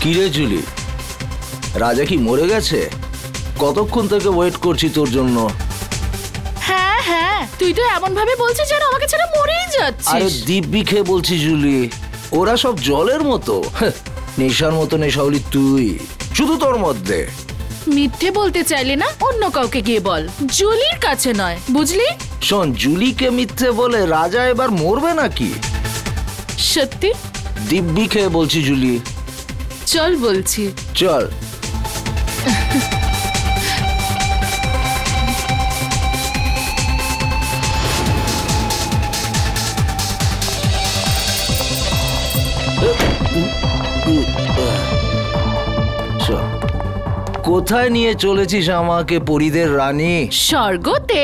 কিরে জুলি, রাজা কি মরে গেছে? কতক্ষণ থেকে ওয়েট করছি তোর জন্য। হ্যাঁ হ্যাঁ, তুই তো এমন ভাবে বলছিস যেন আমাকে ছেড়ে মরেই যাচ্ছিস। আরে দিব্যি খেয়ে বলছি জুলি, ওরা সব জলের মতো, নেশার মতো নেশাওলি তুই, শুধু তোর মধ্যে। মিথ্যে বলতে চাইলে না অন্য কাউকে গিয়ে বল, জুলির কাছে নয়, বুঝলি? শোন, জুলিকে মিথ্যে বলে রাজা এবার মরবে নাকি? সত্যি দিব্যি খেয়ে বলছি জুলি। চল বলছি। চল। কোথায় নিয়ে চলেছিস আমাকে পরীদের রানী? স্বর্গতে।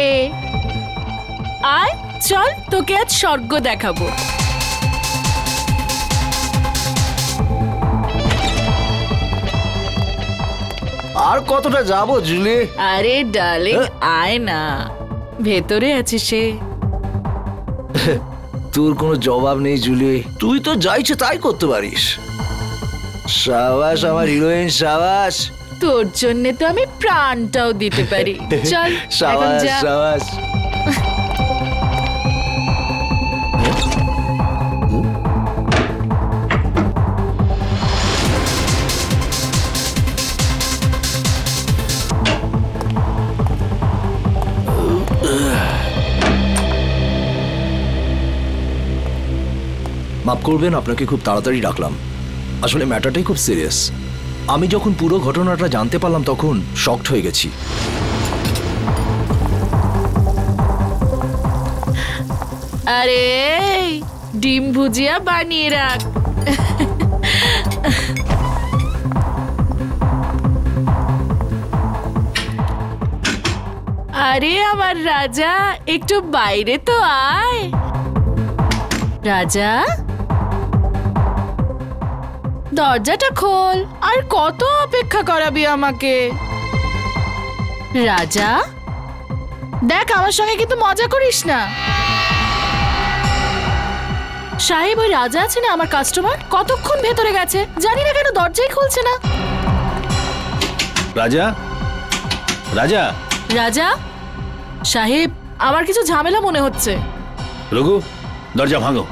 আয় চল, তোকে আজ স্বর্গ দেখাবো। আর কতটা যাবো জুলি? আরে ডার্লিং, আয় না, ভেতরে আছে সে। তোর কোনো জবাব নেই জুলি, তুই তো যা ইচ্ছে তাই করতে পারিস। সাবাস আমার হিরোইন, সাবাস। তোর জন্য তো আমি প্রাণটাও দিতে পারি। চল এখন সাবাস যা। সাবাস। মাফ করবেন, আপনাকে খুব তাড়াতাড়ি ডাকলাম। আসলে ম্যাটারটাই খুব সিরিয়াস। আমি যখন পুরো ঘটনাটা জানতে পারলাম তখন শকড হয়ে গেছি। আরে ডিম ভুজিয়া বানিয়ে রাখ। আরে আমার রাজা, একটু বাইরে তো আয়। রাজা, দরজাটা খোল। আর কত অপেক্ষা করাবি আমাকে? রাজা দেখ, আমার সঙ্গে কিন্তু মজা করিস না। সাহেব, ওই রাজা আছে না আমার কাস্টমার, কতক্ষণ ভেতরে গেছে, জানি না কেন দরজাই খুলছে না। রাজা, রাজা, রাজা সাহেব, আমার কিছু ঝামেলা মনে হচ্ছে। রঘু, দরজা ভাঙো।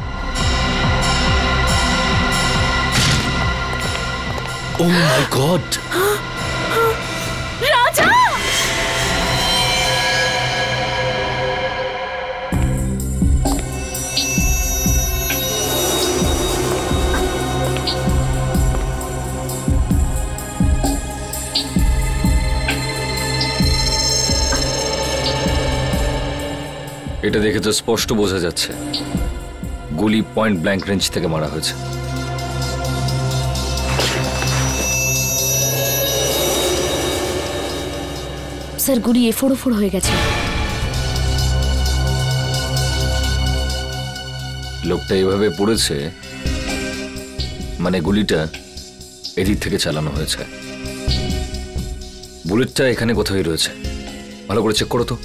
ও মাই গড! রাজা! এটা দেখে তো স্পষ্ট বোঝা যাচ্ছে গুলি পয়েন্ট ব্ল্যাঙ্ক রেঞ্জ থেকে মারা হয়েছে। স্যার, গুলি এফোড় হয়ে গেছে। লোকটা এভাবে পড়েছে মানে গুলিটা এদিক থেকে চালানো হয়েছে। বুলেটটা এখানে কোথায় রয়েছে, ভালো করে চেক করো তো।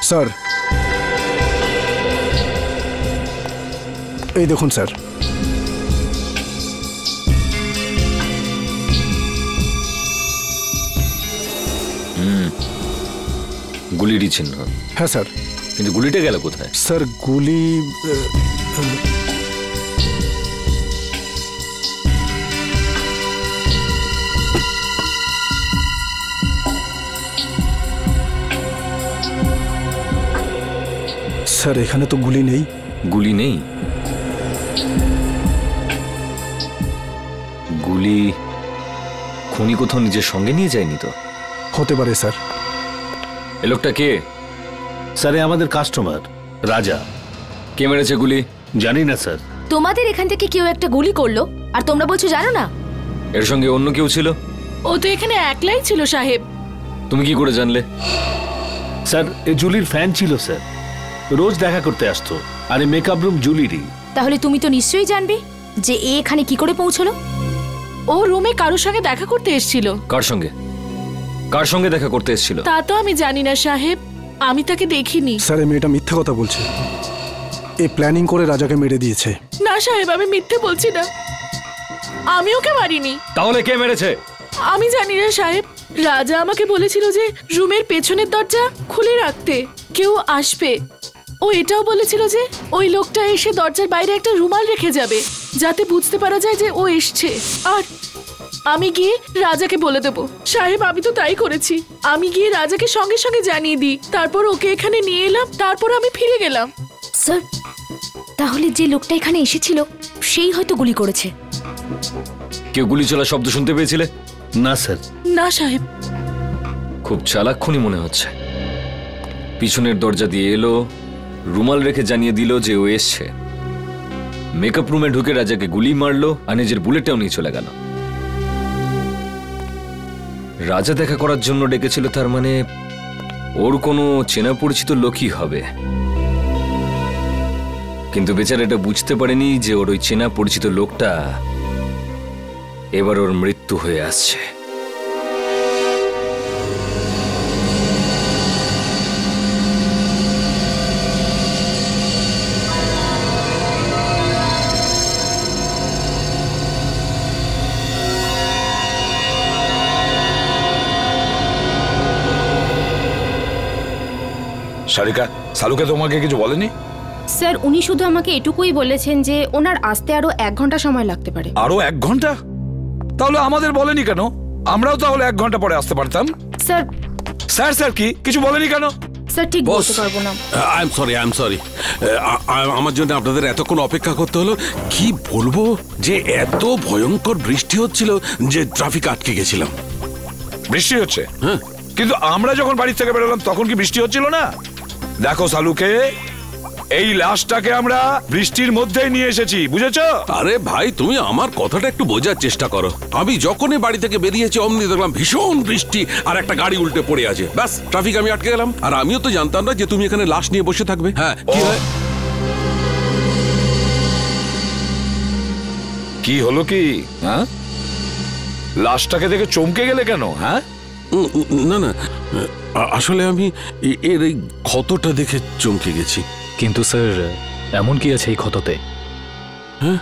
স্যার, এই দেখুন স্যার। গুলিরই চিহ্ন। হ্যাঁ স্যার। কিন্তু গুলিটা গেল কোথায়? স্যার গুলি স্যার এখানে তো গুলি নেই। গুলি নেই? গুলি খুনি কোথাও নিজের সঙ্গে নিয়ে যায়নি তো? হতে পারে স্যার। এ লোকটা কে? স্যার, আমাদের কাস্টমার রাজা। কে মেরেছে গুলি? জানি না স্যার। তোমাদের এখান থেকে কেউ একটা গুলি করলো আর তোমরা বলছো জানো না? এর সঙ্গে অন্য কেউ ছিল? ও তো এখানে একলাই ছিল সাহেব। তুমি কি করে জানলে? স্যার, এ জুলির ফ্যান ছিল স্যার, রোজ দেখা করতে আসতো। আর এই মেকআপ রুম জুলিরই। তাহলে তুমি তো নিশ্চয়ই জানবে যে এ এখানে কি করে পৌঁছলো। ও রুমে কারোর সঙ্গে দেখা করতে এসেছিল। কার সঙ্গে? কার সঙ্গে দেখা করতে এসেছিল? তা তো আমি জানি না সাহেব, আমি তাকে দেখিনি। স্যার এই মেয়েটা মিথ্যা কথা বলছে। এ প্ল্যানিং করে রাজাকে মেরে দিয়েছে। না সাহেব, আমি মিথ্যে বলছি না, আমি ওকে মারিনি। তাহলে কে মেরেছে? আমি জানি না সাহেব, রাজা আমাকে বলেছিল যে রুমের পেছনের দরজা খুলে রাখতে, কেউ আসবে। ও এটাও বলেছিল যে ওই লোকটা এসে দরজার বাইরে একটা রুমাল রেখে যাবে, যাতে বুঝতে পারা যায় যে ও এসছে। আর আমি গিয়ে রাজাকে বলে দেবো। সাহেব আমি তো তাই করেছি, আমি গিয়ে রাজাকে সঙ্গে সঙ্গে জানিয়ে দিই, তারপর ওকে এখানে নিয়ে এলাম, তারপর আমি ফিরে গেলাম। স্যার তাহলে যে লোকটা এখানে এসেছিল সেই হয়তো গুলি করেছে। কেউ গুলি চলার শব্দ শুনতে পেয়েছিলে? না স্যার। না সাহেব। খুব চালাক্ষণই মনে হচ্ছে। পিছনের দরজা দিয়ে এলো, রুমাল রেখে জানিয়ে দিল যে ও এসছে, মেকআপ রুমে ঢুকে রাজাকে গুলি মারলো আর নিজের বুলেটটাও নিয়ে চলে গেল। রাজা দেখা করার জন্য ডেকেছিল, তার মানে ওর কোনো চেনা পরিচিত লোকই হবে। কিন্তু বেচারা এটা বুঝতে পারেনি যে ওর ওই চেনা পরিচিত লোকটা এবার ওর মৃত্যু হয়ে আসছে। সারিকা, সালুকে তোমাকে কিছু বলেনি? স্যার উনি শুধু আমাকে এটুকুই বলেছেন যে ওনার আসতে আরো 1 ঘন্টা সময় লাগতে পারে। আরো 1 ঘন্টা? তাহলে আমাদের বলেনি কেন? আমরাও তাহলে 1 ঘন্টা পরে আসতে পারতাম। স্যার স্যার স্যার কি কিছু বলেনি কেন? স্যার ঠিক বলতে পারবো না। আই এম সরি আমার জন্য আপনাদের এতক্ষণ অপেক্ষা করতে হলো। কি বলবো যে এত ভয়ঙ্কর বৃষ্টি হচ্ছিল যে ট্রাফিক আটকে গেছিলাম। বৃষ্টি হচ্ছে? হ্যাঁ। কিন্তু আমরা যখন বাড়ি থেকে বেরোলাম তখন কি বৃষ্টি হচ্ছিল না? দেখো সালুকে, এই লাশটাকে আমরা বৃষ্টির মধ্যেই নিয়ে এসেছি, বুঝেছো? আরে ভাই তুমি আমার কথাটা একটু বোঝার চেষ্টা করো। আমি যখনই বাড়ি থেকে বেরিয়েছি অমনি দেখলাম ভীষণ বৃষ্টি আর একটা গাড়ি উল্টে পড়ে আছে, ব্যাস ট্রাফিক আমি আটকে গেলাম। আর আমিও তো জানতাম না যে তুমি এখানে লাশ নিয়ে বসে থাকবে। হ্যাঁ কি হয়? কি হলো কি? হ্যাঁ, লাশটাকে দেখে চমকে গেলে কেন? হ্যাঁ না না, আসলে আমি এর এই ক্ষতটা দেখে চমকে গেছি। কিন্তু স্যার এমন কি আছে এই ক্ষততে? হ্যাঁ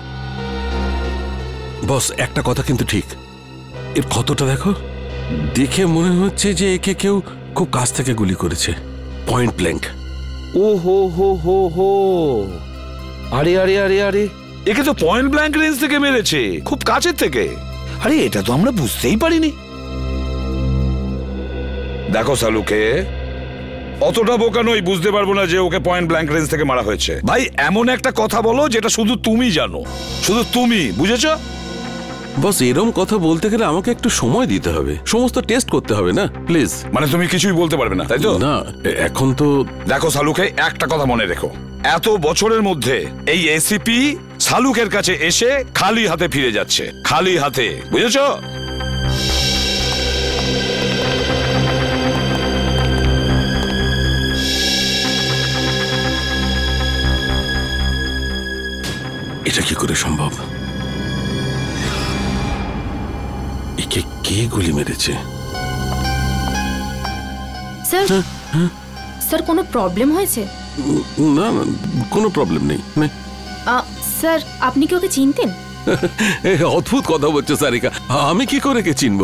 বস, একটা কথা কিন্তু ঠিক, এর ক্ষতটা দেখো, দেখে মনে হচ্ছে যে একে কেউ খুব কাছ থেকে গুলি করেছে, পয়েন্ট ব্ল্যাঙ্ক। ও হো হো হো হো, আরে আরে আরে আরে, একে তো পয়েন্ট ব্ল্যাঙ্ক রেঞ্জ থেকে মেরেছে, খুব কাছের থেকে। আরে এটা তো আমরা বুঝতেই পারিনি। দেখো সালুকে, অতটা বোকা নই, বুঝতে পারবো না যে ওকে পয়েন্ট ব্ল্যাঙ্ক রেঞ্জ থেকে মারা হয়েছে। ভাই এমন একটা কথা বলো যেটা শুধু তুমি জানো, শুধু তুমি, বুঝেছো? বস এরম কথা বলতে গেলে আমাকে একটু সময় দিতে হবে, সমস্ত টেস্ট করতে হবে না, প্লিজ। মানে তুমি কিছুই বলতে পারবে না, তাই তো? না এখন তো। দেখো সালুকে, একটা কথা মনে রেখো, এত বছরের মধ্যে এই এসিপি সালুকের কাছে এসে খালি হাতে ফিরে যাচ্ছে, খালি হাতে, বুঝেছো? এটা কি করে সম্ভব? একে কে গুলি মেরেছে? স্যার স্যার কোনো প্রবলেম হয়েছে? না না, কোনো প্রবলেম নেই। স্যার আপনি কি ওকে চিনতেন? অদ্ভুত কথা বলছো সারিকা, আমি কি করে কে চিনবো?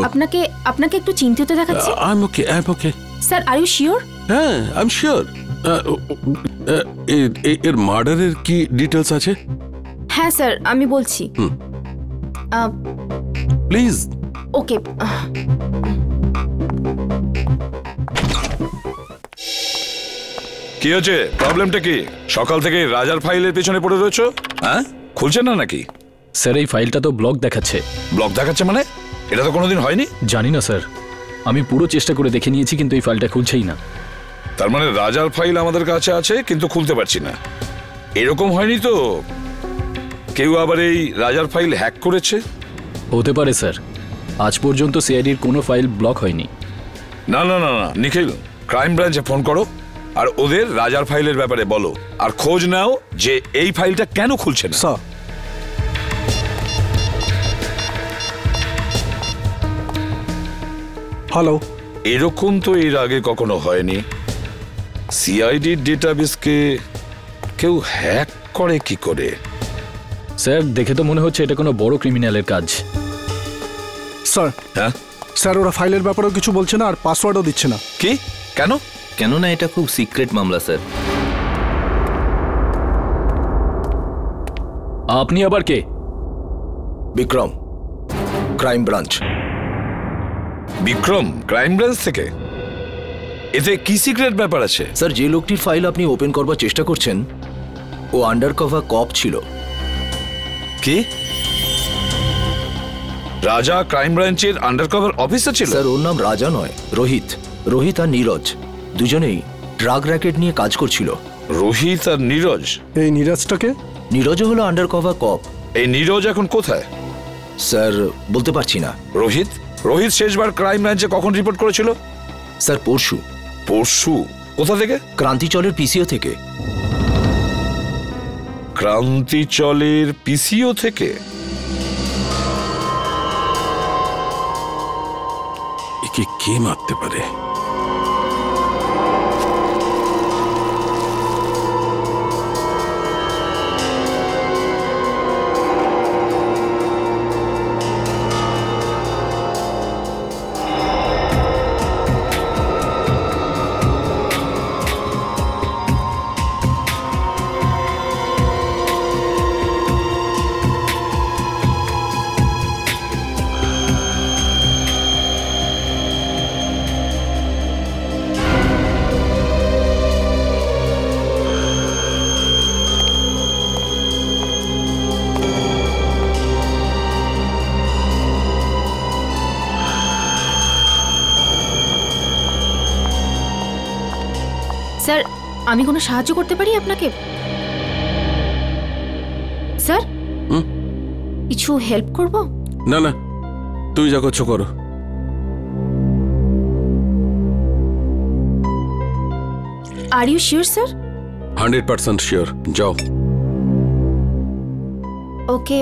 আপনাকে একটু চিন্তিত দেখাচ্ছে। I am okay. Sir are you sure? হ্যাঁ আই এম শিওর। এর মার্ডারের কি ডিটেলস আছে? হ্যাঁ স্যার আমি বলছি, প্লিজ। ওকে কি হচ্ছে? প্রবলেমটা কি? সকাল থেকে রাজার ফাইলের পেছনে পড়ে রয়েছো? হ্যাঁ, খুলছে না নাকি? স্যার এই ফাইলটা তো ব্লক দেখাচ্ছে। ব্লক দেখাচ্ছে মানে? এটা তো কোনোদিন হয়নি। জানি না স্যার, আমি পুরো চেষ্টা করে দেখে নিয়েছি কিন্তু এই ফাইলটা খুলছেই না। তার মানে রাজার ফাইল আমাদের কাছে আছে কিন্তু খুলতে পারছি না, এরকম হয়নি তো? কেউ আবার এই রাজার ফাইল হ্যাক করেছে? হতে পারে স্যার, আজ পর্যন্ত সিআইডির কোনো ফাইল ব্লক হয়নি। না না না না, নিখিল ক্রাইম ব্রাঞ্চে ফোন করো আর ওদের রাজার ফাইলের ব্যাপারে বলো, আর খোঁজ নাও যে এই ফাইলটা কেন খুলছে না। Sir hello. এরকম তো এর আগে কখনো হয়নি। সিআইডির ডেটাবেসকে কেউ হ্যাক করে কি করে? স্যার দেখে তো মনে হচ্ছে এটা কোনো বড় ক্রিমিনালের কাজ। স্যার, হ্যাঁ স্যার ওরা ফাইলের ব্যাপারেও কিছু বলছে না আর পাসওয়ার্ডও দিচ্ছে না। কি? কেন? কেননা এটা খুব সিক্রেট মামলা স্যার। আপনি আবার কে? Vikram, crime branch. Vikram crime branch থেকে? এতে কি সিক্রেট ব্যাপার আছে? স্যার, যে লোকটির ফাইল আপনি ওপেন করবার চেষ্টা করছেন ও আন্ডার কভার কপ ছিল। কি? রাজা ক্রাইম ব্রাঞ্চের আন্ডারকভার অফিসার ছিল? স্যার, ওর নাম রাজা নয়, রোহিত। রোহিত আর নীরজ দুজনেই ড্রাগ র্যাকেট নিয়ে কাজ করছিল। রোহিত আর নীরজ? এই নীরজটাকে? নীরজও হলো আন্ডার কভার কপ। এই নীরজ এখন কোথায়? স্যার, বলতে পারছি না। রোহিত? রোহিত শেষবার ক্রাইম ব্রাঞ্চে কখন রিপোর্ট করেছিল? স্যার, পরশু। পরশু? কোথা থেকে? ক্রান্তিচলের পিসিও থেকে। ক্রান্তিচলের পিসিও থেকে? একে কে মারতে পারে? স্যার, আমি কোনো সাহায্য করতে পারি আপনাকে? স্যার, কিছু হেল্প করব? না না, তুই যা করছো করো। Are you sure sir? 100% sure. যাও। ওকে।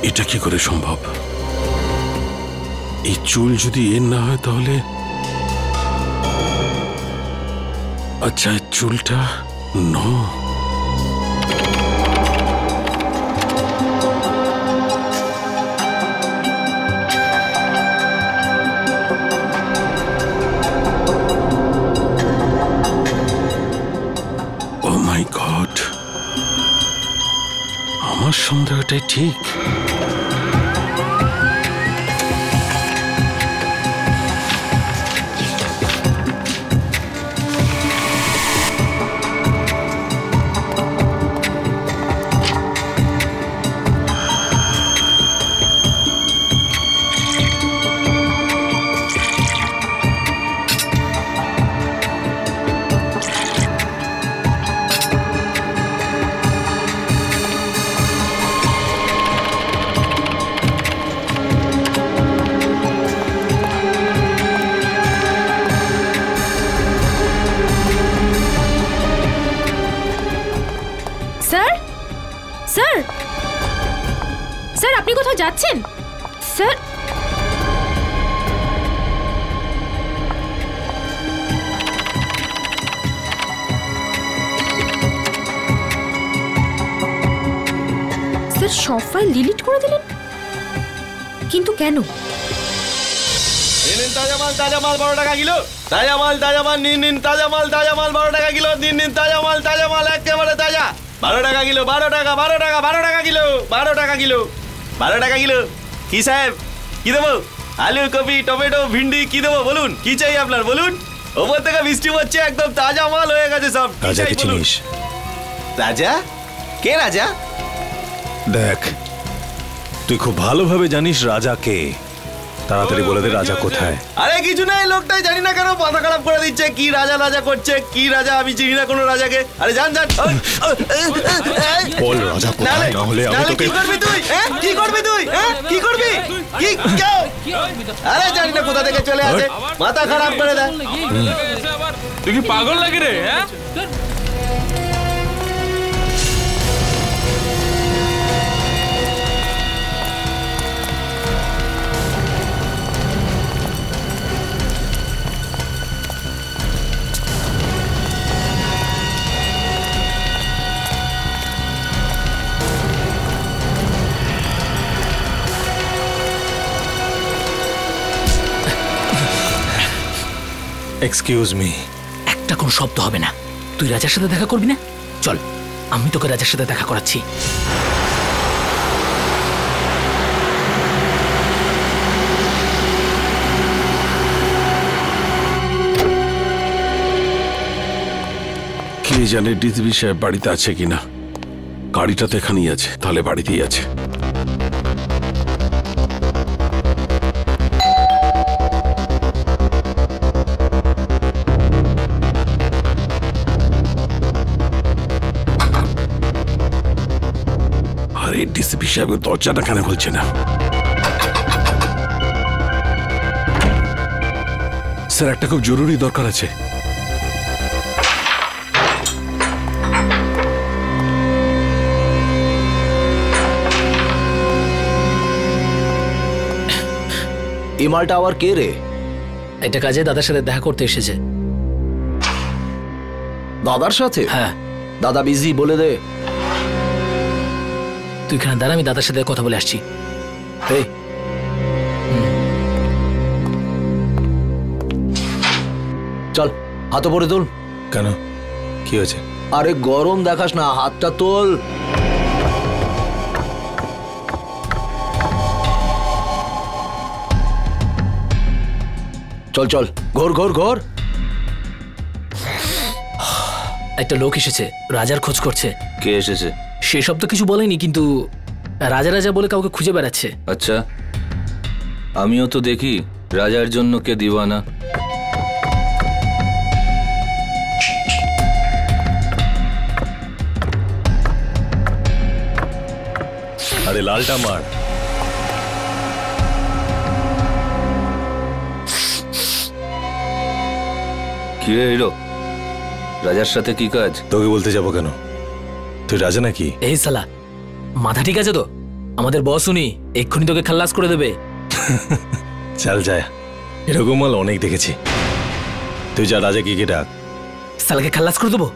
এটা কি করে সম্ভব? এই চুল যদি এর না হয় তাহলে আচ্ছা, চুলটা নো। ও মাই গড, আমার সন্দেহটাই ঠিক। স্যার, স্যার, স্যার, আপনি কোথাও যাচ্ছেন? স্যার, স্যার সব ফাইল ডিলিট করে দিলেন, কিন্তু কেন? তাজা মাল 12 টাকা কিলো। তাজা মাল নিন তাজা মাল 12 টাকা কিলো। নিন তাজা মাল একেবারে তাজা। 12 টাকা কিলো, 12 টাকা, 12 টাকা, 12 টাকা কিলো, 12 টাকা কিলো, 12 টাকা কিলো। কি সাহেব, কি দেবো? আলু, কপি, টমেটো, ভিন্ডি কি দেবো বলুন? কি চাই আপনার বলুন? ওপর থেকে বৃষ্টি পড়ছে, একদম তাজা মাল হয়ে গেছে সব। রাজাকে চিনিস? রাজা? কে রাজা? দেখ, তুই খুব ভালোভাবে জানিস রাজা কে। তাড়াতাড়ি বলে দে রাজা কোথায়। আরে কিছু না, এই লোকটাই জানি না কেন মাথা খারাপ করে দিচ্ছে। কি রাজা রাজা করছে, কি রাজা? আমি চিনি না কোনো রাজাকে। আরে জান জান, বল রাজা কোথায়, না হলে আমি তোকে। কি করবি তুই? কি করবি তুই? কি করবি? কি কেউ? আরে জানি না কোথা থেকে চলে আসে, মাথা খারাপ করে দেয়। তুই কি পাগল লাগে রে? Excuse me. একটা কোনো শব্দ হবে না। তুই রাজার সাথে দেখা করবি না? চল, আমি তোকে রাজার সাথে দেখা করাচ্ছি। কে জানে ডিসিপি সাহেব বাড়িতে আছে কিনা। গাড়িটা তো এখানেই আছে, তাহলে বাড়িতেই আছে। আরে ডিসিপি সাহেবের দরজাটা কেন খুলছে না? স্যার, একটা খুব জরুরি দরকার আছে। এই মালটা আবার কে রে? এটা কাজে দাদার সাথে দেখা করতে এসেছে। দাদার সাথে? হ্যাঁ। দাদা বিজি, বলে দে। তুই এখানে দাঁড়া, আমি দাদার সাথে কথা বলে আসছি। এই চল, হাত পরে তোল। কেন, কি হয়েছে? আরে গরম দেখাস না, হাতটা তোল। চল চল, ঘোর ঘোর ঘোর। একটা লোক এসেছে, রাজার খোঁজ করছে। কে এসেছে? সেসব তো কিছু বলেনি, কিন্তু রাজা রাজা বলে কাউকে খুঁজে বেড়াচ্ছে। আচ্ছা, আমিও তো দেখি রাজার জন্য কে দিওয়ানা। আরে লালটা মার। কি রে হিরো, রাজার সাথে কি কাজ? তোকে বলতে যাবো কেন? তুই রাজা নাকি? এই সালা, মাথা ঠিক আছে তো? আমাদের বস উনি, এক্ষুনি তোকে খাল্লাস করে দেবে। চল যায়, এরকম মাল অনেক দেখেছি। তুই যা, রাজা কি ডাক। সালাকে খাল্লাস করে দেবো।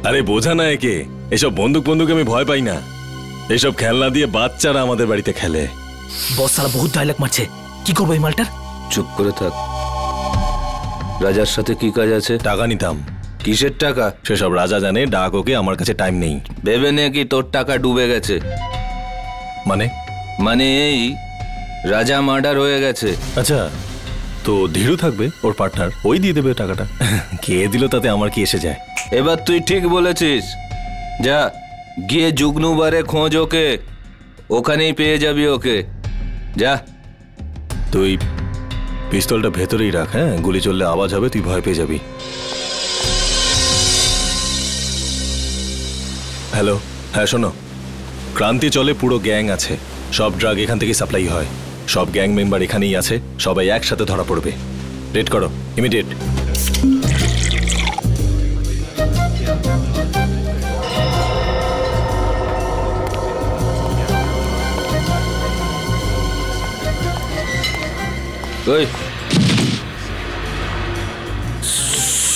আরে বোঝা না একে, এসব বন্দুক আমি ভয় পাই না। এসব খেলনা দিয়ে বাচ্চারা আমাদের বাড়িতে খেলে। বস সালা বহুত ডায়লগ মারছে, কি করবো এই মালটার? চুপ করে থাক। রাজার সাথে কি কাজ আছে? টাকা নিতাম। কিসের টাকা? সেসব রাজা জানে, ডাক ওকে, আমার কাছে টাইম নেই। ভেবে নে কি তোর টাকা ডুবে গেছে? মানে এই রাজা মার্ডার হয়ে গেছে। আচ্ছা, তো ধীরু থাকবে, ওর পার্টনার, ওই দিয়ে দেবে টাকাটা। কে দিল তাতে আমার কি এসে যায়? এবার তুই ঠিক বলেছিস। যা গিয়ে জুগনুবারে খোঁজ ওকে, ওখানেই পেয়ে যাবি ওকে। যা। তুই পিস্তলটা ভেতরেই রাখ, হ্যাঁ? গুলি চললে আওয়াজ হবে, তুই ভয় পেয়ে যাবি। হ্যালো, হ্যাঁ শোনো, ক্রান্তি চলে পুরো গ্যাং আছে, সব ড্রাগ এখান থেকে সাপ্লাই হয়, সব গ্যাং মেম্বার এখানেই আছে, সবাই একসাথে ধরা পড়বে। রেড করো, ইমিডিয়েট। ওই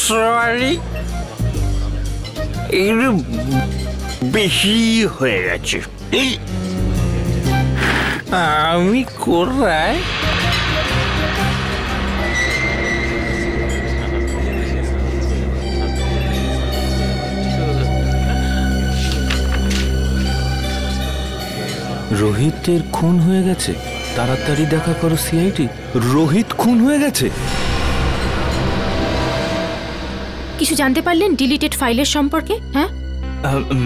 সরি, একটু বেশি হয়ে গেছে। আমি কোথায়? রোহিতের খুন হয়ে গেছে। তাড়াতাড়ি দেখা করো সিআইডি। রোহিত খুন হয়ে গেছে। কিছু জানতে পারলেন ডিলিটেড ফাইলের সম্পর্কে? হ্যাঁ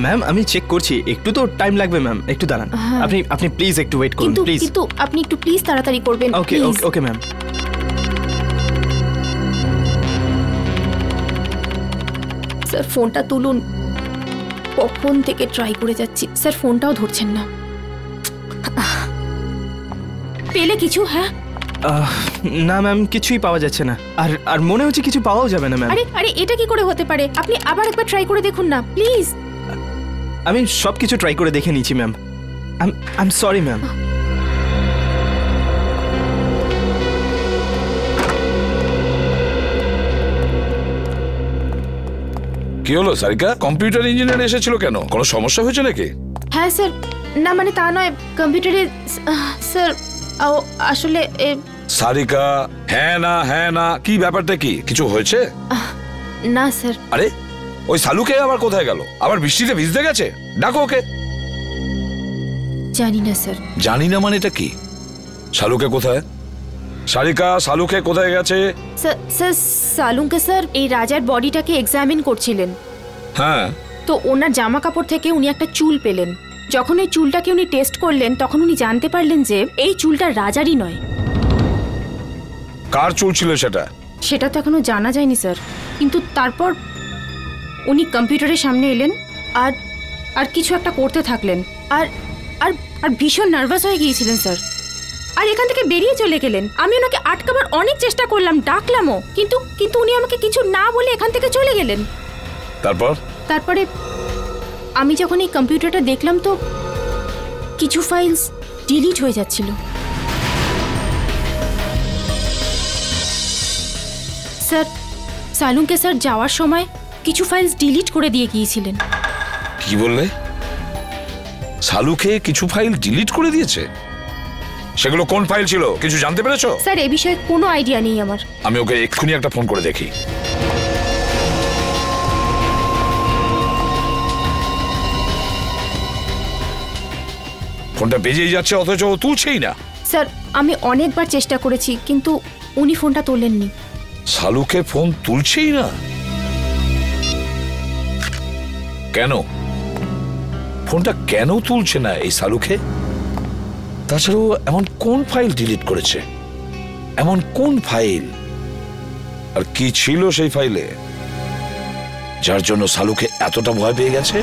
ম্যাম আমি চেক করছি, একটু তো টাইম লাগবে ম্যাম, একটু দাঁড়ান। আপনি আপনি প্লিজ একটু ওয়েট করুন প্লিজ। কিন্তু আপনি একটু প্লিজ তাড়াতাড়ি করবেন। ওকে ওকে ম্যাম। স্যার ফোনটা তুলুন, কখন থেকে ট্রাই করে যাচ্ছি স্যার, ফোনটাও ধরছেন না। পেলে কিছু? হ্যাঁ না ম্যাম কিছুই পাওয়া যাচ্ছে না, আর আর মনে হচ্ছে কিছু পাওয়াও যাবে না ম্যাম। আরে আরে এটা কি করে হতে পারে? আপনি আবার একবার ট্রাই করে দেখুন না প্লিজ। আমি সব কিছু ট্রাই করে দেখে নিয়েছি ma'am, I am sorry ma'am. কি হলো সারিকা, কম্পিউটার ইঞ্জিনিয়ার এসেছিল কেন? কোনো সমস্যা হয়েছে নাকি? হ্যাঁ স্যার, না মানে তা নয়, কম্পিউটারে স্যার আসলে সারিকা হ্যাঁ না কি ব্যাপারটা কি? কিছু হয়েছে? না স্যার। আরে ওই সালুকে আবার কোথায় গেল? আবার বৃষ্টিতে ভিজতে গেছে? ডাকো ওকে। জানি না স্যার। জানি না মানে এটা কি? সালুকে কোথায়? সারিকা সালুকে কোথায় গেছে? স্যার সালুকে স্যার এই রাজার বডিটাকে এক্সামিন করছিলেন। হ্যাঁ তো ওনার জামা কাপড় থেকে উনি একটা চুল পেলেন। যখন এই চুলটাকে উনি টেস্ট করলেন তখন উনি জানতে পারলেন যে এই চুলটা রাজারই নয়। কার চুল ছিল সেটা? সেটা তো এখনো জানা যায়নি স্যার, কিন্তু তারপর উনি কম্পিউটারের সামনে এলেন আর আর কিছু একটা করতে থাকলেন, আর আর আর ভীষণ নার্ভাস হয়ে গিয়েছিলেন স্যার, আর এখান থেকে বেরিয়ে চলে গেলেন। আমি ওনাকে আটকাবার অনেক চেষ্টা করলাম, ডাকলামও, কিন্তু কিন্তু উনি আমাকে কিছু না বলে এখান থেকে চলে গেলেন। তারপরে আমি যখন এই কম্পিউটারটা দেখলাম তো কিছু ফাইলস ডিলিট হয়ে যাচ্ছিল। স্যার সালুকে স্যার যাওয়ার সময় কিছু ফাইলস ডিলিট করে দিয়ে গিয়েছিলেন। কি বললে? সালুকে কিছু ফাইল ডিলিট করে দিয়েছে? সেগুলো কোন ফাইল ছিল কিছু জানতে পেরেছো? স্যার এই বিষয়ে কোনো আইডিয়া নেই আমার। আমি ওকে এক্ষুনি একটা ফোন করে দেখি। ফোনটা বেজেই যাচ্ছে অথচ ও তুলছেই না। স্যার আমি অনেকবার চেষ্টা করেছি কিন্তু উনি ফোনটা তোলেননি। সালুকে ফোন তুলছেই না কেন? ফোনটা কেন তুলছে না এই সালুকে? তাছাড়াও এমন কোন ফাইল ডিলিট করেছে? এমন কোন ফাইল? আর কি ছিল সেই ফাইলে যার জন্য সালুকে এতটা ভয় পেয়ে গেছে?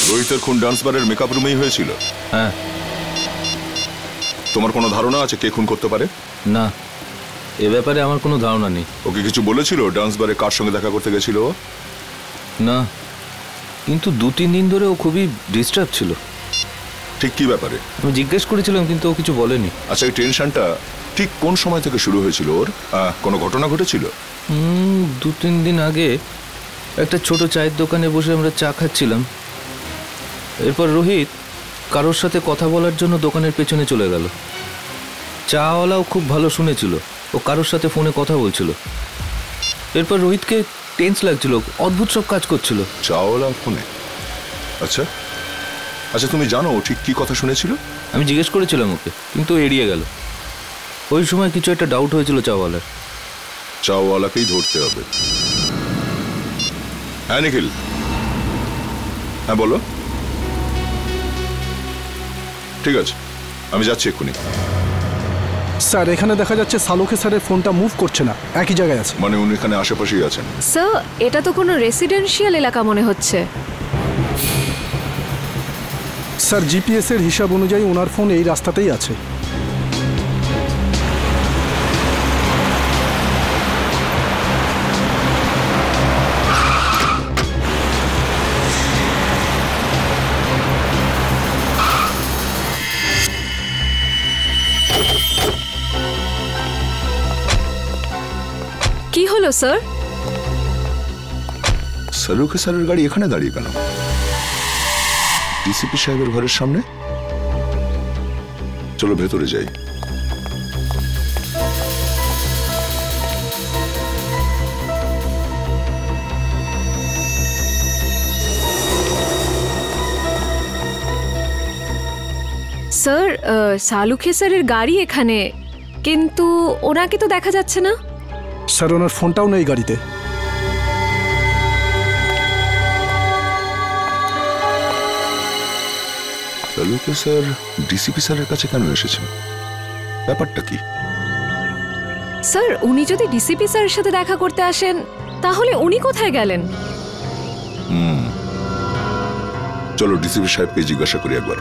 রোহিতের খুন ডান্স বারের মেকআপ রুমেই হয়েছিল? হ্যাঁ। তোমার কোনো ধারণা আছে কে খুন করতে পারে? না, এ ব্যাপারে আমার কোনো ধারণা নেই। ওকে কিছু বলেছিল ডান্স বারে কার সঙ্গে দেখা করতে গেছিল? না, কিন্তু 2-3 দিন ধরে ও খুবই ডিস্টার্ব ছিল। ঠিক কি ব্যাপারে? আমি জিজ্ঞেস করেছিলাম কিন্তু ও কিছু বলেনি। আচ্ছা এই টেনশনটা ঠিক কোন সময় থেকে শুরু হয়েছিল ওর? কোনো ঘটনা ঘটেছিল? 2-3 দিন আগে একটা ছোট চায়ের দোকানে বসে আমরা চা খাচ্ছিলাম। এরপর রোহিত কারোর সাথে কথা বলার জন্য দোকানের পেছনে চলে গেল। চাওয়ালাও খুব ভালো শুনেছিল, ও কারোর সাথে ফোনে কথা বলছিল। এরপর রোহিতকে টেন্স লাগছিল, অদ্ভুত সব কাজ করছিল। চাওয়ালা ফোনে? আচ্ছা আচ্ছা, তুমি জানো ঠিক কি কথা শুনেছিল? আমি জিজ্ঞেস করেছিলাম ওকে, কিন্তু এড়িয়ে গেল। ওই সময় কিছু একটা ডাউট হয়েছিল চাওয়ালার। চাওয়ালাকেই ধরতে হবে। হ্যাঁ নিখিল, হ্যাঁ বলো। ঠিক আছে, আমি যাচ্ছি এক্ষুনি। স্যার এখানে দেখা যাচ্ছে সালুকে স্যারের ফোনটা মুভ করছে না, একই জায়গায় আছে। মানে উনি এখানে আশেপাশেই আছেন? স্যার এটা তো কোনো রেসিডেন্সিয়াল এলাকা মনে হচ্ছে। স্যার জিপিএস এর হিসাব অনুযায়ী ওনার ফোন এই রাস্তাতেই আছে। স্যার? সালুকে স্যারের গাড়ি এখানে দাঁড়িয়ে কেন? ডিসিপি সাহেবের ঘরের সামনে? চলো ভেতরে যাই। স্যার, সালুখে স্যারের গাড়ি এখানে, কিন্তু ওনাকে তো দেখা যাচ্ছে না। স্যার ওনার ফোনটাও নেই গাড়িতে। সালুকে স্যার ডিসিপি স্যারের কাছে কেন এসেছেন? ব্যাপারটা কি? স্যার, উনি যদি ডিসিপি স্যারের সাথে দেখা করতে আসেন তাহলে উনি কোথায় গেলেন? চলো ডিসিপি সাহেবকে জিজ্ঞাসা করি একবার।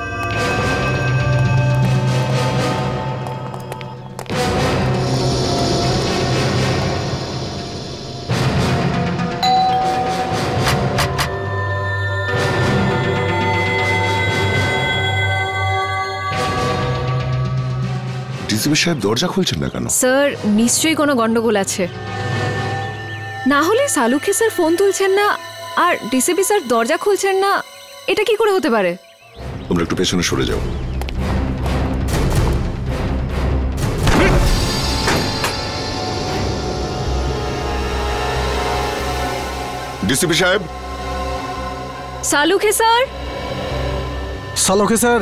ডিসিপি সাহেব দরজা খুলছেন না কেন? স্যার, নিশ্চয়ই কোনো গন্ডগোল আছে। না হলে সালুখে স্যার ফোন তুলছেন না আর ডিসিপি স্যার দরজা খুলছেন না, এটা কি করে হতে পারে? তোমরা একটু পেছনে সরে যাও। ডিসিপি সাহেব। সালুখে স্যার। সালুখে স্যার।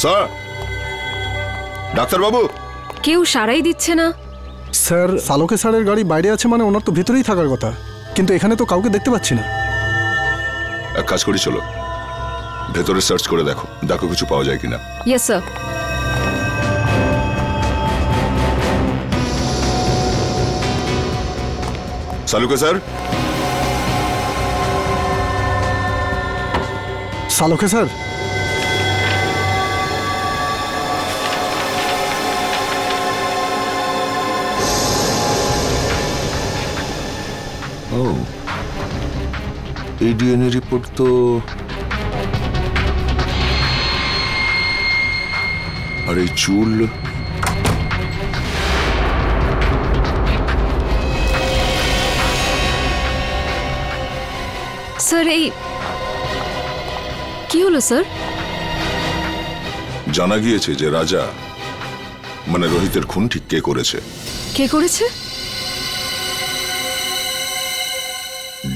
স্যার, ডাক্তার বাবু। কেউ সারাই দিচ্ছে না। স্যার, সালুখে স্যারের গাড়ি বাইরে আছে মানে ওনার তো ভেতরেই থাকার কথা, কিন্তু এখানে তো কাউকে দেখতে পাচ্ছি না। এক কাজ করি, চলো ভেতরে সার্চ করে দেখো, দেখো কিছু পাওয়া যায় কিনা। Yes sir. সালুকে স্যার। সালুখে স্যার। ও, এই ডিএনএ রিপোর্ট তো, আর এই চুল, স্যার এই কি হলো স্যার? জানা গিয়েছে যে রাজা মানে রোহিতের খুন ঠিক কে করেছে। কে করেছে?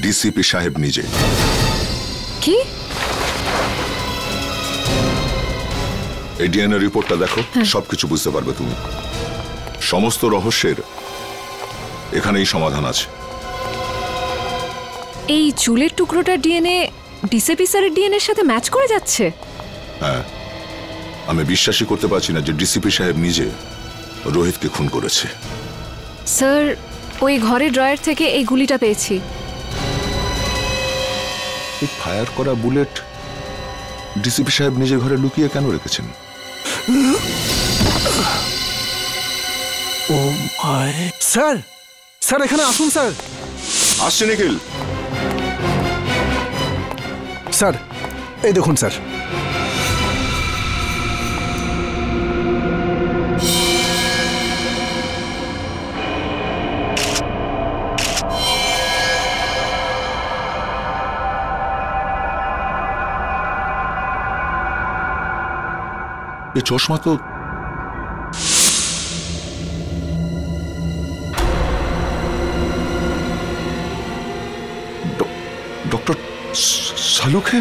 ডিসিপি সাহেব নিজে। কি? এই ডিএনএ রিপোর্টটা দেখো, সবকিছু বুঝতে পারবে তুমি। সমস্ত রহস্যের এখানেই সমাধান আছে। এই চুলের টুকরোটার ডিএনএ ডিসিপি স্যারের ডিএনএর সাথে ম্যাচ করে যাচ্ছে। হ্যাঁ, আমি বিশ্বাসই করতে পারছি না যে ডিসিপি সাহেব নিজে রোহিতকে খুন করেছে। স্যার, ওই ঘরের ড্রয়ার থেকে এই গুলিটা পেয়েছি। এই ফায়ার করা বুলেট ডিসিপি সাহেব নিজের ঘরে লুকিয়ে কেন রেখেছেন? ও মাই। স্যার, স্যার এখানে আসুন স্যার। আসছে নিখিল। স্যার এই দেখুন স্যার। এই চশমা তো ডক্টর সালুখে।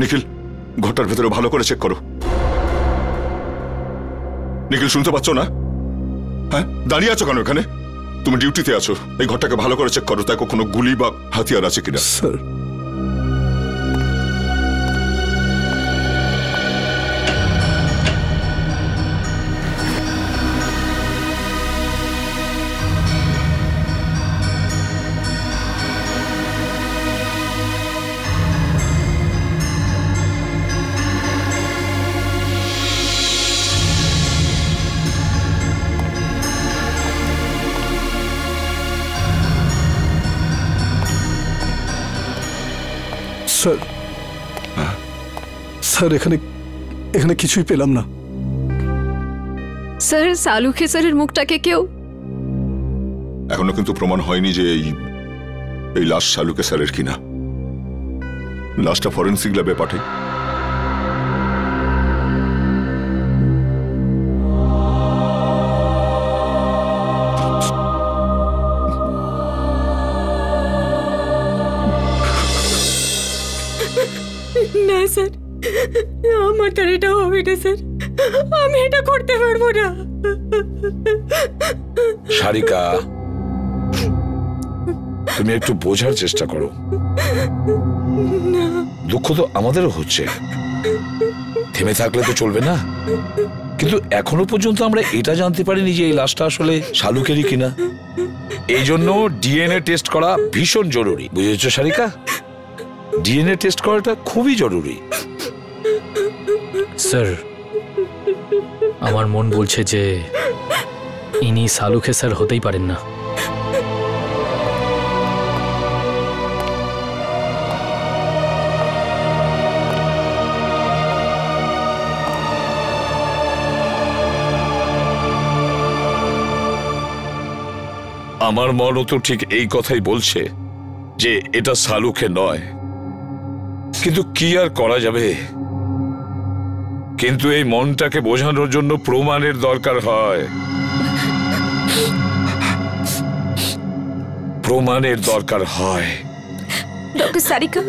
নিখিল, ঘরটার ভেতরে ভালো করে চেক করো। নিখিল, শুনতে পাচ্ছ না? হ্যাঁ, দাঁড়িয়ে আছো কেন এখানে? তুমি ডিউটিতে আছো, এই ঘরটাকে ভালো করে চেক করো, তাই কোনো গুলি বা হাতিয়ার আছে কিনা। স্যার, স্যার, স্যার এখানে এখানে কিছুই পেলাম না। স্যার সালুখে স্যারের মুখটাকে কেউ এখনো কিন্তু প্রমাণ হয়নি যে এই লাশ সালুকে স্যারের কিনা। লাশটা ফরেন্সিক ল্যাবে পাঠাই। না স্যার, আমার দ্বারা এটা হবে না স্যার, আমি এটা করতে পারবো না। সারিকা, তুমি একটু বোঝার চেষ্টা করো। দুঃখ তো আমাদেরও হচ্ছে, থেমে থাকলে তো চলবে না। কিন্তু এখনো পর্যন্ত আমরা এটা জানতে পারিনি যে এই লাশটা আসলে শালুকেরই কিনা। এই জন্য ডিএনএ টেস্ট করা ভীষণ জরুরি, বুঝেছো সারিকা? ডিএনএ টেস্ট করাটা খুবই জরুরি। স্যার, আমার মন বলছে যে ইনি সালুখে স্যার হতেই পারেন না। আমার মনও তো ঠিক এই কথাই বলছে যে এটা সালুকে নয়, কিন্তু কি আর করা যাবে। কিন্তু এই মনটাকে বোঝানোর জন্য প্রমাণের দরকার হয়, প্রমাণের দরকার হয়। ডক্টর সারিকা,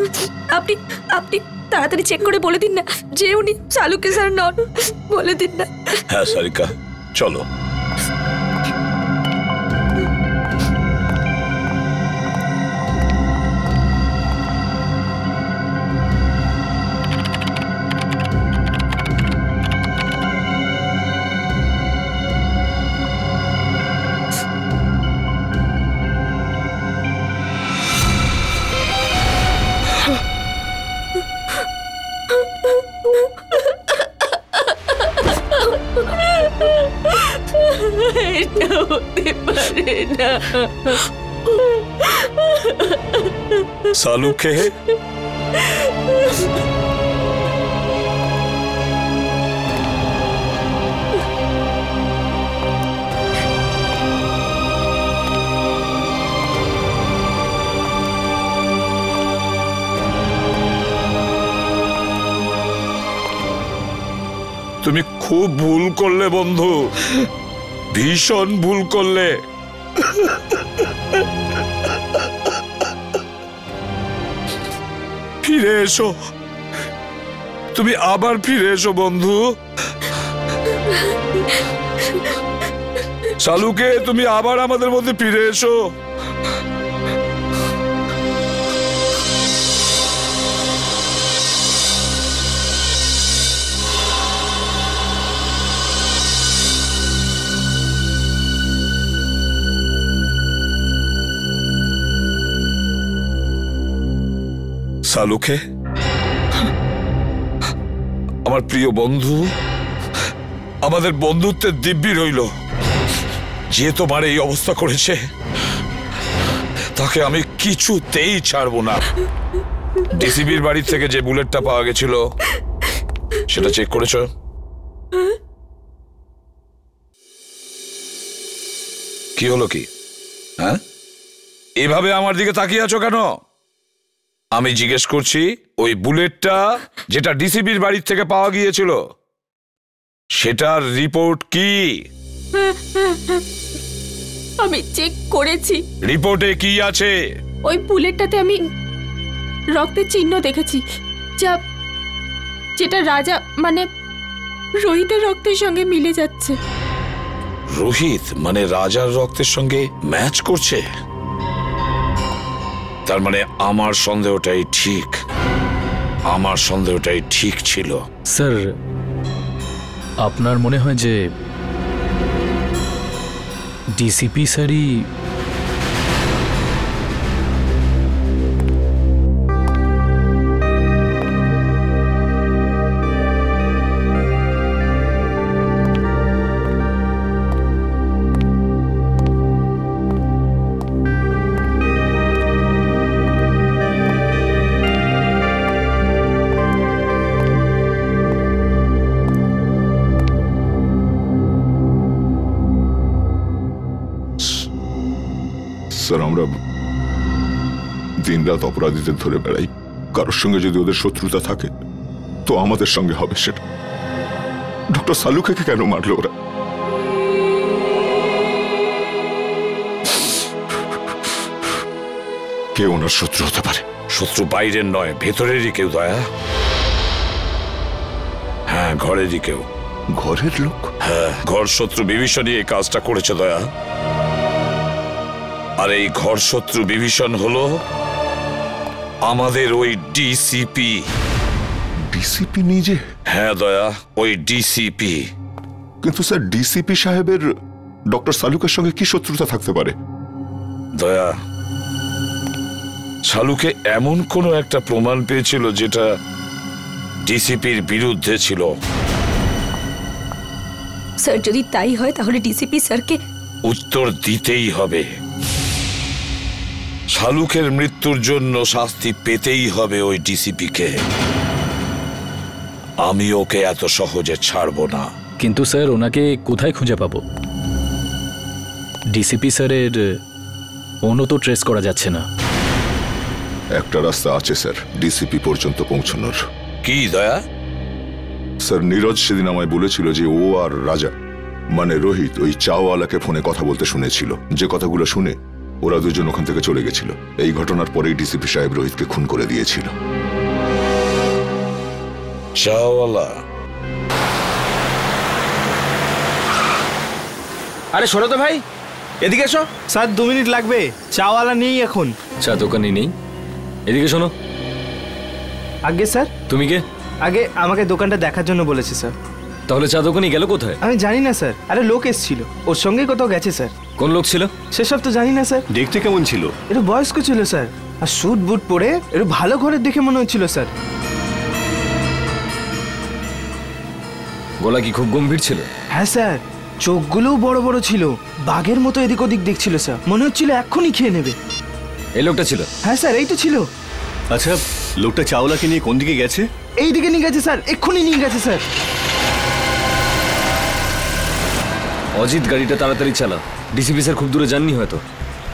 আপনি আপনি তাড়াতাড়ি চেক করে বলে দিন না যে উনি সালুকে স্যার নন, বলে দিন না। হ্যাঁ সারিকা, চলো। এটা হতে পারে না। সালুকে তুমি খুব ভুল করলে বন্ধু, ভীষণ ভুল করলে। ফিরে এসো, তুমি আবার ফিরে এসো বন্ধু। সালুকে, তুমি আবার আমাদের মধ্যে ফিরে এসো। সালুকে, আমার প্রিয় বন্ধু, আমাদের বন্ধুত্বের দিব্যি রইল। যে তোমার এই অবস্থা করেছে তাকে আমি কিছুতেই ছাড়বো না। ডিসিবির বাড়ি থেকে যে বুলেটটা পাওয়া গেছিল সেটা চেক করেছো? কি হলো কি? হ্যাঁ, এভাবে আমার দিকে তাকিয়ে আছো কেন? আমি জিজ্ঞেস করছি, ওই বুলেটটা যেটা ডিসিবির বাড়ির থেকে পাওয়া গিয়েছিল সেটার রিপোর্ট কি? আমি চেক করেছি। রিপোর্টে কি আছে? ওই বুলেটটাতে আমি রক্তের চিহ্ন দেখেছি, যেটা রাজা মানে রোহিতের রক্তের সঙ্গে মিলে যাচ্ছে। রোহিত মানে রাজার রক্তের সঙ্গে ম্যাচ করছে? তার মানে আমার সন্দেহটাই ঠিক, আমার সন্দেহটাই ঠিক ছিল। স্যার, আপনার মনে হয় যে ডিসিপি স্যারই স্যার আমরা দিনরাত অপরাধীদের ধরে বেড়াই, কারোর সঙ্গে যদি ওদের শত্রুতা থাকে তো আমাদের সঙ্গে হবে সেটা। ডক্টর সালুকে কেন মারলো ওরা? কে ওনার শত্রু হতে পারে? শত্রু বাইরের নয়, ভেতরেরই কেউ দয়া। হ্যাঁ, ঘরেরই কেউ। ঘরের লোক? হ্যাঁ, ঘর শত্রু বিভীষণই এই কাজটা করেছে দয়া। আর এই ঘর শত্রু বিভীষণ হলো আমাদের ওই ডিসিপি। ডিসিপি নিজে? হ্যাঁ দয়া, ওই ডিসিপি। কিন্তু স্যার ডিসিপি সাহেবের ডক্টর সালুকের সঙ্গে কি শত্রুতা থাকতে পারে? দয়া, সালুকে এমন কোনো একটা প্রমাণ পেয়েছিল যেটা ডিসিপির বিরুদ্ধে ছিল। স্যার যদি তাই হয় তাহলে ডিসিপি স্যারকে উত্তর দিতেই হবে। শালুকের মৃত্যুর জন্য শাস্তি পেতেই হবে ওই ডিসিপিকে। আমি ওকে এত সহজে ছাড়বো না। কিন্তু স্যার ওনাকে কোথায় খুঁজে পাবো? ডিসিপি স্যারের ফোনও তো ট্রেস করা যাচ্ছে না। একটা রাস্তা আছে স্যার ডিসিপি পর্যন্ত পৌঁছানোর। কি দয়া? স্যার নীরজ সেদিন আমায় বলেছিল যে ও আর রাজা মানে রোহিত ওই চাওয়ালাকে ফোনে কথা বলতে শুনেছিল। যে কথাগুলো শুনে ওরা দুজন ওখান থেকে চলে গেছিল। এই ঘটনার পরেই ডিসিপি সাহেব রোহিতকে খুন করে দিয়েছিল। চাওয়ালা? আরে শোনো তো ভাই, এদিকে এসো। স্যার 2 মিনিট লাগবে, চাওয়ালা নেই এখন। চা দোকানে নেই? এদিকে শোনো। আগে স্যার। তুমি কে? আগে আমাকে দোকানটা দেখার জন্য বলেছে স্যার। তাহলে চা দোকানে গেল কোথায়? আমি জানি না স্যার। আরে লোক এসেছিল, ওর সঙ্গেই কোথাও গেছে স্যার। কোন লোক ছিল সেসব তো জানি না স্যার। দেখতে কেমন ছিল? একটু বয়স্ক ছিল স্যার, আর স্যুট বুট পরে একটু ভালো ঘরের দেখে মনে হচ্ছিল স্যার। গলা কি খুব গম্ভীর ছিল? হ্যাঁ স্যার, চোখগুলোও বড় বড় ছিল, বাঘের মতো এদিক ওদিক দেখছিল স্যার। মনে হচ্ছিল এক্ষুনি খেয়ে নেবে। এই লোকটা ছিল? হ্যাঁ স্যার, এই তো ছিল। আচ্ছা, লোকটা চাওলাকে নিয়ে কোন দিকে গেছে? এই দিকে নিয়ে গেছে স্যার, এক্ষুনি নিয়ে গেছে স্যার। অজিত গাড়িটা তাড়াতাড়ি চালা, ডিসিপি স্যার খুব দূরে যাননি হয়তো।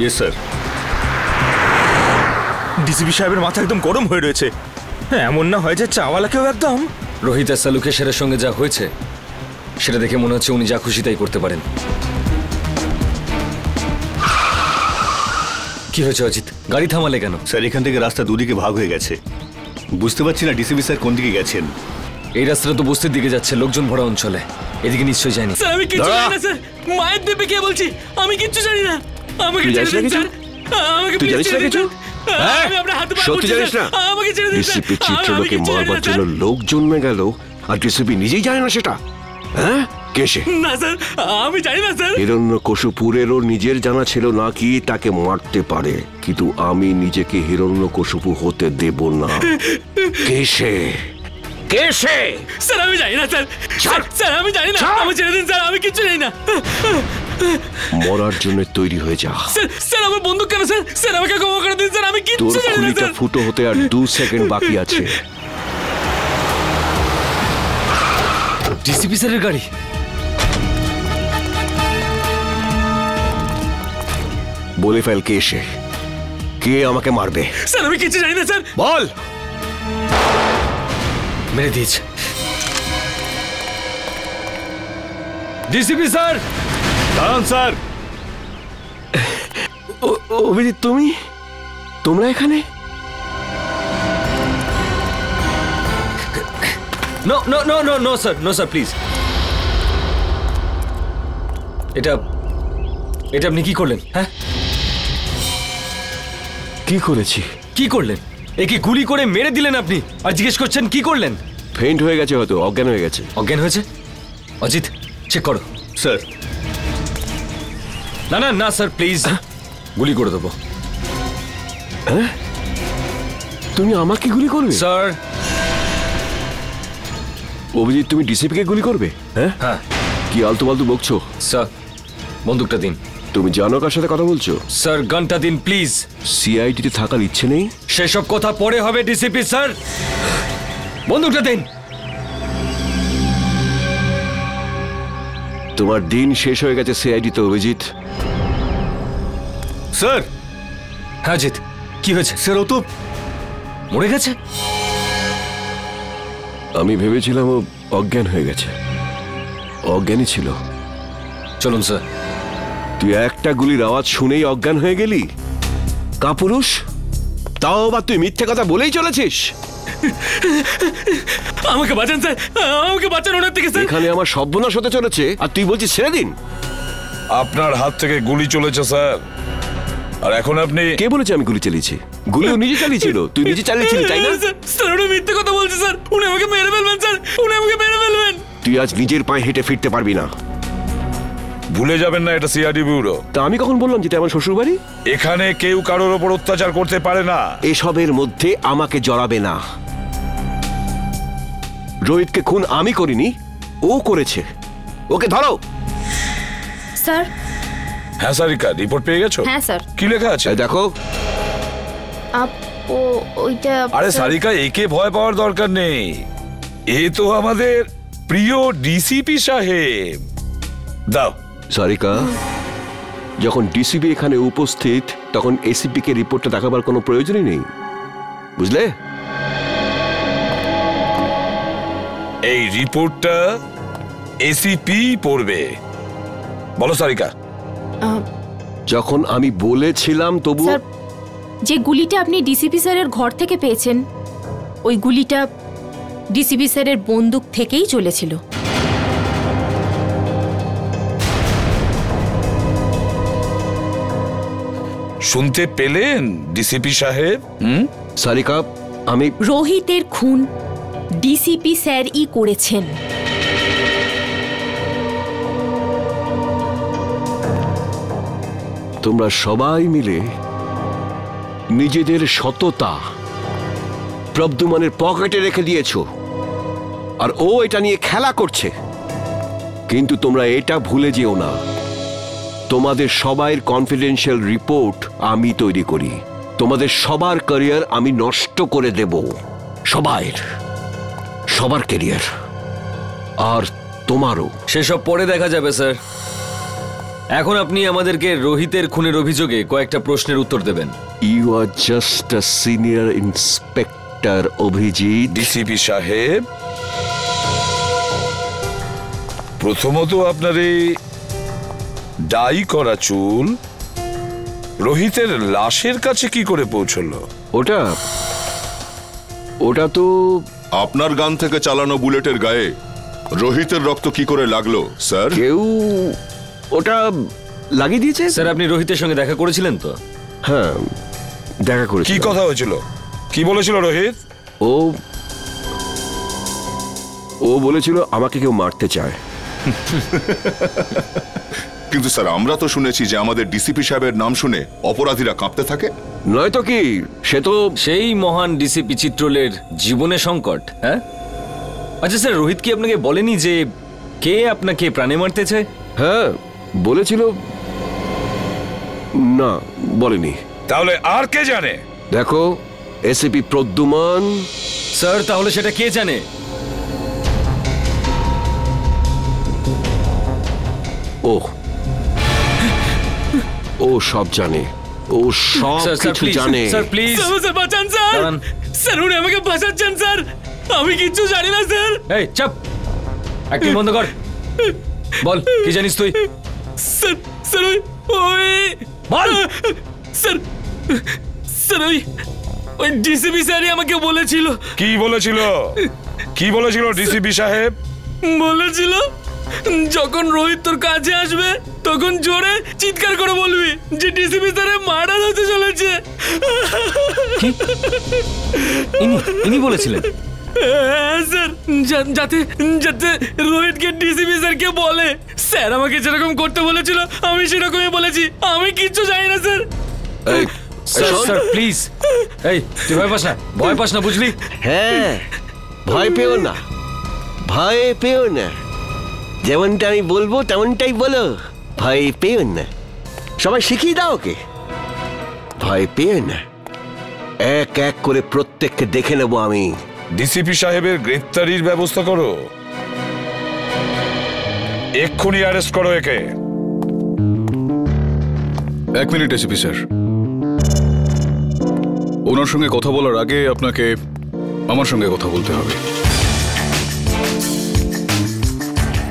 Yes sir. ডিসিপি সাহেবের মাথা একদম গরম হয়ে রয়েছে। এমন না হয় যে চাওয়ালাকেও একদম। রোহিত আর সালুকের স্যারের সঙ্গে যা হয়েছে সেটা দেখে মনে হচ্ছে উনি যা খুশি তাই করতে পারেন। কি হয়েছে অজিত? গাড়ি থামালে কেন? স্যার এখান থেকে রাস্তা দুদিকে ভাগ হয়ে গেছে, বুঝতে পারছি না ডিসিপি স্যার কোন দিকে গেছেন। এই রাস্তাটা তো বস্তির দিকে যাচ্ছে, লোকজন ভরা অঞ্চলে। এদিকে নিশ্চয়ই যায়নি। স্যার আমি কিচ্ছু জানি না স্যার, মায়ের দেবে কে বলছি, আমি কিচ্ছু জানি না। আমাকে ছেড়ে দিন স্যার, আমাকে প্লিজ ছেড়ে দিন। আমি আপনার হাতে পা সত্যি জানিস না? আমাকে ছেড়ে দিন। ডিসিপি চিত্রলোকে মারবার জন্য লোক জন্মে গেল আর ডিসিপি নিজেই জানে না সেটা? হ্যাঁ, কে সে? না স্যার, আমি জানি না স্যার। হিরণ্যকশিপুরেরও নিজের জানা ছিল না কি তাকে মারতে পারে, কিন্তু আমি নিজেকে হিরণ্যকশিপু হতে দেব না। কে সে? কে সে? স্যার আমি জানি না স্যার। স্যার আমি জানি না, আমি ছেড়ে দিন স্যার, আমি কিচ্ছু জানি না। মরার জন্য তৈরি হয়ে যা। স্যার আমার বন্দুক কেন স্যার? স্যার আমাকে ক্ষমা করে দিন স্যার, আমি তোর কিচ্ছু জানি না খুলিটা স্যার। ফুটো হতে আর 2 সেকেন্ড বাকি আছে। ডিসিপি স্যারের গাড়ি। বলে ফেল কে সে, কে আমাকে মারবে। স্যার আমি কিচ্ছু জানি না স্যার। বল। মেরে দিয়েছে ডিসিপি স্যার। দাঁড়ান স্যার। অভিজিৎ, তোমরা এখানে? No no no no no sir, no sir please. এটা আপনি কি করলেন? হ্যাঁ, কি করেছি? কি করলেন? একে গুলি করে মেরে দিলেন আপনি, আর জিজ্ঞেস করছেন কি করলেন? ফেইন্ট হয়ে গেছে, হয়তো অজ্ঞান হয়ে গেছে। অজ্ঞান হয়েছে? অজিত চেক করো। স্যার। না না না স্যার প্লিজ, গুলি করে দেবো। হ্যাঁ, তুমি আমাকে গুলি করবে? স্যার। অভিজিৎ, তুমি ডিসিপিকে গুলি করবে? হ্যাঁ হ্যাঁ। কি আলতু ফালতু বকছো? স্যার বন্দুকটা দিন। তুমি জানো কার সাথে কথা বলছো? স্যার গানটা দিন প্লিজ। সিআইডিতে থাকার ইচ্ছে নেই? সেসব কথা পরে হবে ডিসিপি স্যার, বন্দুকটা দিন। তোমার দিন শেষ হয়ে গেছে সিআইডিতে অভিজিৎ। স্যার। হ্যাঁ জিৎ, কি হয়েছে? স্যার ও তো মরে গেছে। আমি ভেবেছিলাম ও অজ্ঞান হয়ে গেছে, অজ্ঞানই ছিল। চলুন স্যার। তুই একটা গুলির আওয়াজ শুনেই অজ্ঞান হয়ে গেলি? কাপুরুষ, তাও আবার তুই মিথ্যে কথা বলেই চলেছিস। আমাকে বাঁচান স্যার, আমাকে বাঁচান ওনার থেকে স্যার। এখানে আমার সর্বনাশ হতে চলেছে আর তুই বলছিস ছেড়ে দিন। আপনার হাত থেকে গুলি চলেছে স্যার, আর এখন আপনি। কে বলেছে আমি গুলি চালিয়েছি? গুলিও নিজে চালিয়েছিল, তুই নিজে চালিয়েছিলি তাই না? স্যার উনি মিথ্যে কথা বলছে স্যার, উনি আমাকে মেরে ফেলবেন স্যার, উনি আমাকে মেরে ফেলবেন। তুই আজ নিজের পায়ে হেঁটে ফিরতে পারবি না। ভুলে যাবেন না এটা সিআইডি ব্যুরো। তা আমি কখন বললাম যেটা আমার শ্বশুর বাড়ি? এখানে কেউ কারোর ওপর অত্যাচার করতে পারে না। এসবের মধ্যে আমাকে জড়াবে না। রোহিতকে খুন আমি করিনি, ও করেছে। ওকে ধরো। স্যার। হ্যাঁ সারিকা, রিপোর্ট পেয়ে গেছো? হ্যাঁ স্যার। কি লেখা আছে দেখো। ওইটা। আরে সারিকা, একে ভয় পাওয়ার দরকার নেই, এ তো আমাদের প্রিয় ডিসিপি সাহেব। দাও। সারিকা, যখন ডিসিপি এখানে উপস্থিত তখন এসিপি কে রিপোর্টটা দেখাবার কোনো প্রয়োজনই নেই, বুঝলে? এই রিপোর্টটা এসিপি পড়বে। বলো সারিকা। যখন আমি বলেছিলাম তবু। স্যার, যে গুলিটা আপনি ডিসিপি স্যারের ঘর থেকে পেয়েছেন ওই গুলিটা ডিসিপি স্যারের বন্দুক থেকেই চলেছিল। শুনতে পেলেন ডিসিপি সাহেব? সারিকা, আমি। রোহিতের খুন ডিসিপি স্যারই করেছেন। তোমরা সবাই মিলে নিজেদের সততা প্রদ্যুম্নের পকেটে রেখে দিয়েছো, আর ও এটা নিয়ে খেলা করছে। কিন্তু তোমরা এটা ভুলে যেও না, তোমাদের সবাইয়ের কনফিডেন্সিয়াল রিপোর্ট আমি তৈরি করি। তোমাদের সবার ক্যারিয়ার আমি নষ্ট করে দেব, সবার ক্যারিয়ার, আর তোমারও। সেসব পরে দেখা যাবে স্যার। এখন আপনি আমাদেরকে রোহিতের খুনের অভিযোগে কয়েকটা প্রশ্নের উত্তর দেবেন। You are just a senior inspector Abhijit. DCP সাহেব, প্রথমত আপনার এই ডাই করা চুল রোহিতের লাশের কাছে কি করে পৌঁছলো? ওটা তো আপনার গান থেকে চালানো বুলেটের গায়ে রোহিতের রক্ত কি করে লাগলো স্যার? কেউ ওটা লাগিয়ে দিয়েছে। স্যার, আপনি রোহিতের সঙ্গে দেখা করেছিলেন তো? হ্যাঁ, দেখা করেছি। কি কথা হয়েছিল? কি বলেছিল রোহিত? ও বলেছিল আমাকে কেউ মারতে চায়। কিন্তু স্যার, আমরা তো শুনেছি যে আমাদের ডিসিপি সাহেবের নাম শুনে অপরাধীরা কাঁপতে থাকে। নয়তো কি, সে তো সেই মহান ডিসিপি চিত্রলের জীবনে সংকট। হ্যাঁ, আচ্ছা স্যার, রোহিত কি আপনাকে বলেনি যে কে আপনাকে প্রাণে মারতে চায়? হ্যাঁ বলেছিল। না, বলেনি। তাহলে আর কে জানে? দেখো, এসিপি প্রদ্যুম্ন। স্যার, তাহলে সেটা কে জানে? ও সব জানে, ও সব কিছু জানে। স্যার প্লিজ, স্যার বাঁচান স্যার। স্যার উনি আমাকে বাঁচাচ্ছেন স্যার, আমি কিচ্ছু জানি না স্যার। এই চুপ, অ্যাক্টিং বন্ধ কর। বল, কি জানিস তুই? স্যার স্যার ওই বল। স্যার ওই ডিসিপি স্যারই আমাকে বলেছিল। কি বলেছিল? কি বলেছিল ডিসিপি সাহেব? বলেছিল যখন রোহিত তোর কাছে আসবে তখন জোরে চিৎকার করে বলবি যে ডিসিপি স্যারের মার্ডার হতে চলেছে। ইনি বলেছিলেন? হ্যাঁ স্যার, যাতে রোহিতকে ডিসিপি স্যারকে বলে। স্যার আমাকে যেরকম করতে বলেছিল আমি সেরকমই বলেছি, আমি কিচ্ছু জানি না স্যার। স্যার প্লিজ, এই তুই ভয় পাস না, বুঝলি? হ্যাঁ, ভয় পেও না, ভয় পেও না। যেমনটা আমি বলবো তেমনটাই বলো, ভয় পেও না। সবাই শিখিয়ে দাও ওকে, ভয় পেও না। এক এক করে প্রত্যেককে দেখে নেবো আমি। ডিসিপি সাহেবের গ্রেফতারির ব্যবস্থা করো, এক্ষুনি অ্যারেস্ট করো একে। এক মিনিট এসিপি স্যার, ওনার সঙ্গে কথা বলার আগে আপনাকে আমার সঙ্গে কথা বলতে হবে।